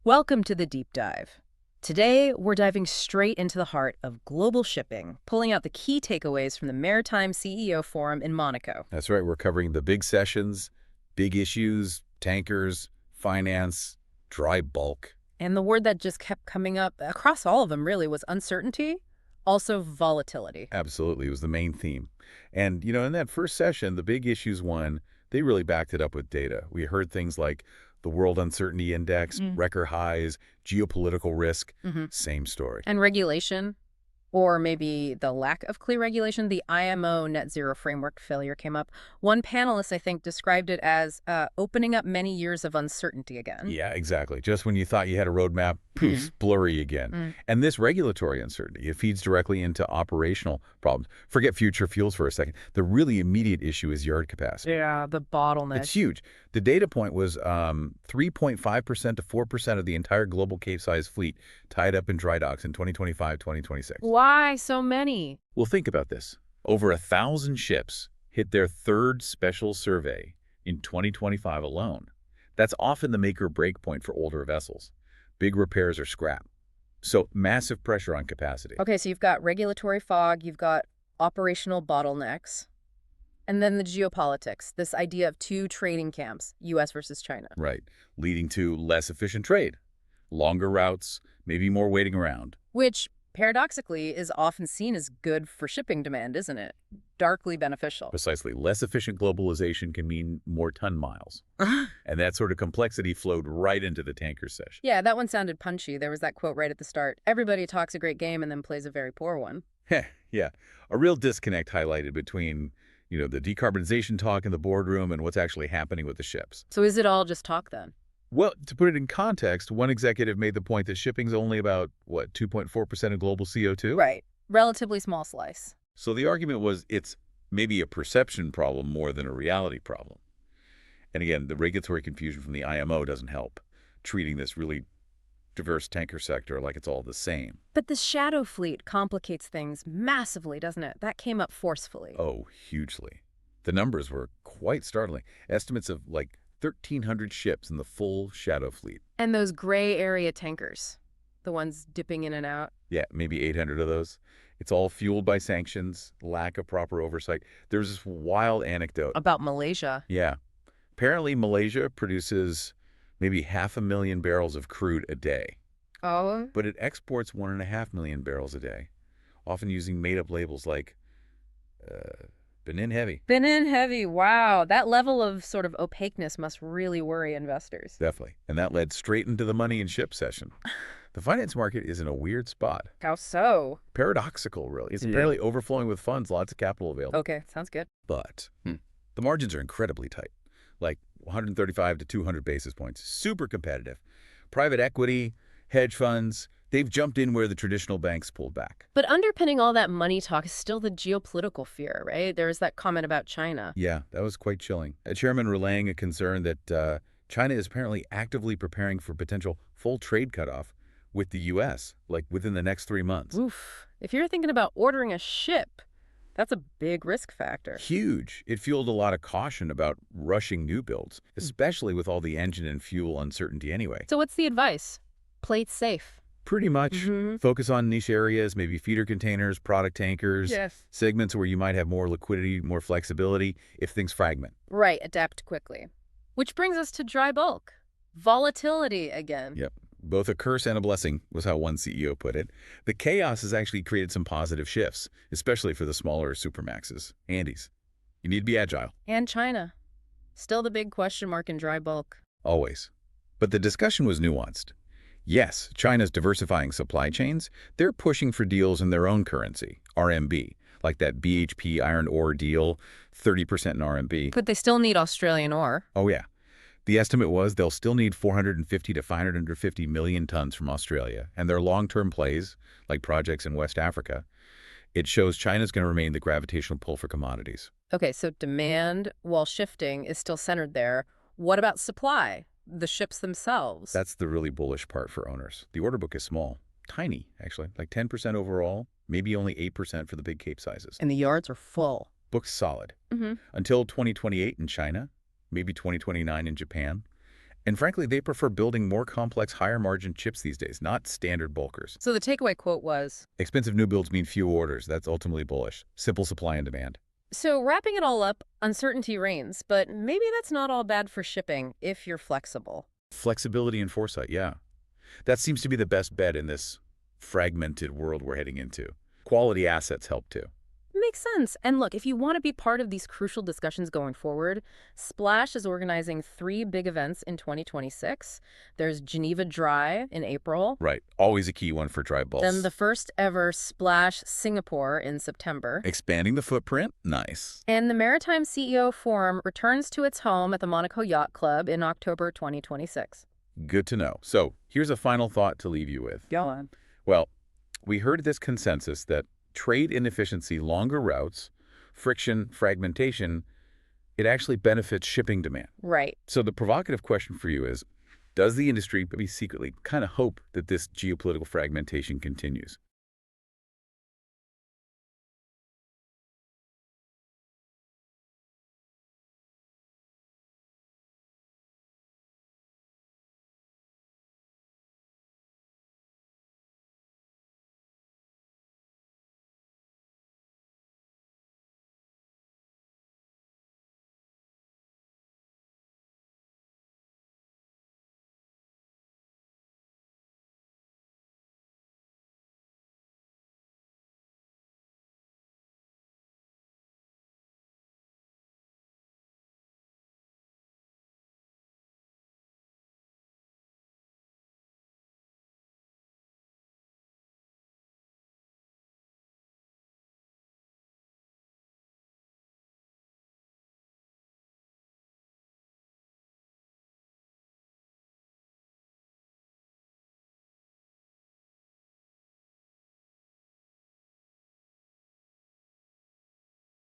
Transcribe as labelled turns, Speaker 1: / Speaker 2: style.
Speaker 1: Welcome to the Deep Dive. Today, we're diving straight into the heart of global shipping, pulling out the key takeaways from the Maritime CEO Forum in Monaco.
Speaker 2: That's right. We're covering the big sessions, big issues, tankers, finance, dry bulk.
Speaker 1: And the word that just kept coming up across all of them really was uncertainty, also volatility.
Speaker 2: Absolutely. It was the main theme. And, in that first session, the big issues one, they really backed it up with data. We heard things like the World Uncertainty Index, record highs, geopolitical risk, same story.
Speaker 1: And regulation, or maybe the lack of clear regulation, the IMO net zero framework failure came up. One panelist, I think, described it as opening up many years of uncertainty again.
Speaker 2: Yeah, exactly. Just when you thought you had a roadmap, poof, blurry again. And this regulatory uncertainty, it feeds directly into operational problems. Forget future fuels for a second. The really immediate issue is yard capacity.
Speaker 1: Yeah, the bottleneck.
Speaker 2: It's huge. The data point was 3.5% to 4% of the entire global Capesize fleet tied up in dry docks in 2025, 2026.
Speaker 1: Why so many?
Speaker 2: Well, think about this. Over 1,000 ships hit their third special survey in 2025 alone. That's often the make or break point for older vessels. Big repairs or scrap. So massive pressure on capacity.
Speaker 1: Okay, so you've got regulatory fog, you've got operational bottlenecks, and then the geopolitics, this idea of two trading camps, U.S. versus China.
Speaker 2: Right. Leading to less efficient trade. Longer routes, maybe more waiting around.
Speaker 1: Which, paradoxically, is often seen as good for shipping demand, isn't it? Darkly beneficial.
Speaker 2: Precisely. Less efficient globalization can mean more ton miles. And that sort of complexity flowed right into the tanker session.
Speaker 1: Yeah, that one sounded punchy. There was that quote right at the start. Everybody talks a great game and then plays a very poor one.
Speaker 2: Yeah. A real disconnect highlighted between, the decarbonization talk in the boardroom and what's actually happening with the ships.
Speaker 1: So is it all just talk then?
Speaker 2: Well, to put it in context, one executive made the point that shipping's only about, 2.4% of global CO2?
Speaker 1: Right. Relatively small slice.
Speaker 2: So the argument was it's maybe a perception problem more than a reality problem. And again, the regulatory confusion from the IMO doesn't help, treating this really diverse tanker sector like it's all the same.
Speaker 1: But the shadow fleet complicates things massively, doesn't it? That came up forcefully.
Speaker 2: Oh, hugely. The numbers were quite startling. Estimates of 1,300 ships in the full shadow fleet.
Speaker 1: And those gray area tankers, the ones dipping in and out.
Speaker 2: Yeah, maybe 800 of those. It's all fueled by sanctions, lack of proper oversight. There's this wild anecdote.
Speaker 1: About Malaysia.
Speaker 2: Yeah. Apparently, Malaysia produces maybe 500,000 barrels of crude a day.
Speaker 1: Oh?
Speaker 2: But it exports 1.5 million barrels a day, often using made-up labels like Benin Heavy.
Speaker 1: Benin Heavy, wow. That level of sort of opaqueness must really worry investors.
Speaker 2: Definitely. And that led straight into the money and ship session. The finance market is in a weird spot.
Speaker 1: How so?
Speaker 2: Paradoxical, really. It's barely overflowing with funds, lots of capital available.
Speaker 1: Okay, sounds good.
Speaker 2: But the margins are incredibly tight, like 135 to 200 basis points. Super competitive. Private equity, hedge funds, they've jumped in where the traditional banks pulled back.
Speaker 1: But underpinning all that money talk is still the geopolitical fear, right? There was that comment about China.
Speaker 2: Yeah, that was quite chilling. A chairman relaying a concern that China is apparently actively preparing for potential full trade cutoff with the U.S., within the next 3 months.
Speaker 1: Oof. If you're thinking about ordering a ship, that's a big risk factor.
Speaker 2: Huge. It fueled a lot of caution about rushing new builds, especially with all the engine and fuel uncertainty anyway.
Speaker 1: So what's the advice? Play it safe.
Speaker 2: Pretty much. Focus on niche areas, maybe feeder containers, product tankers, segments where you might have more liquidity, more flexibility if things fragment.
Speaker 1: Right, adapt quickly. Which brings us to dry bulk. Volatility again.
Speaker 2: Yep. Both a curse and a blessing was how one CEO put it. The chaos has actually created some positive shifts, especially for the smaller supermaxes, Handys. You need to be agile.
Speaker 1: And China. Still the big question mark in dry bulk.
Speaker 2: Always. But the discussion was nuanced. Yes, China's diversifying supply chains. They're pushing for deals in their own currency, RMB, like that BHP iron ore deal, 30% in RMB.
Speaker 1: But they still need Australian ore.
Speaker 2: Oh, yeah. The estimate was they'll still need 450 to 550 million tons from Australia, and their long-term plays, like projects in West Africa, it shows China's going to remain the gravitational pull for commodities.
Speaker 1: Okay, so demand, while shifting, is still centered there. What about supply? The ships themselves?
Speaker 2: That's the really bullish part for owners. The order book is small. Tiny, actually. 10% overall, maybe only 8% for the big Cape sizes.
Speaker 1: And the yards are full.
Speaker 2: Book's solid. Until 2028 in China, maybe 2029 in Japan. And frankly, they prefer building more complex, higher-margin chips these days, not standard bulkers.
Speaker 1: So the takeaway quote was,
Speaker 2: Expensive new builds mean few orders. That's ultimately bullish. Simple supply and demand.
Speaker 1: so wrapping it all up, uncertainty reigns, but maybe that's not all bad for shipping if you're flexible.
Speaker 2: Flexibility and foresight, yeah. That seems to be the best bet in this fragmented world we're heading into. Quality assets help too.
Speaker 1: Makes sense. And look, if you want to be part of these crucial discussions going forward, Splash is organizing 3 big events in 2026. There's Geneva Dry in April,
Speaker 2: Right. Always a key one for dry bulks.
Speaker 1: then the first ever Splash Singapore in September.
Speaker 2: Expanding the footprint? Nice.
Speaker 1: And the Maritime CEO Forum returns to its home at the Monaco Yacht Club in October 2026.
Speaker 2: Good to know. So here's a final thought to leave you with.
Speaker 1: Go on.
Speaker 2: Well, we heard this consensus that trade inefficiency, longer routes, friction, fragmentation, it actually benefits shipping demand.
Speaker 1: Right.
Speaker 2: So the provocative question for you is, does the industry maybe secretly kind of hope that this geopolitical fragmentation continues?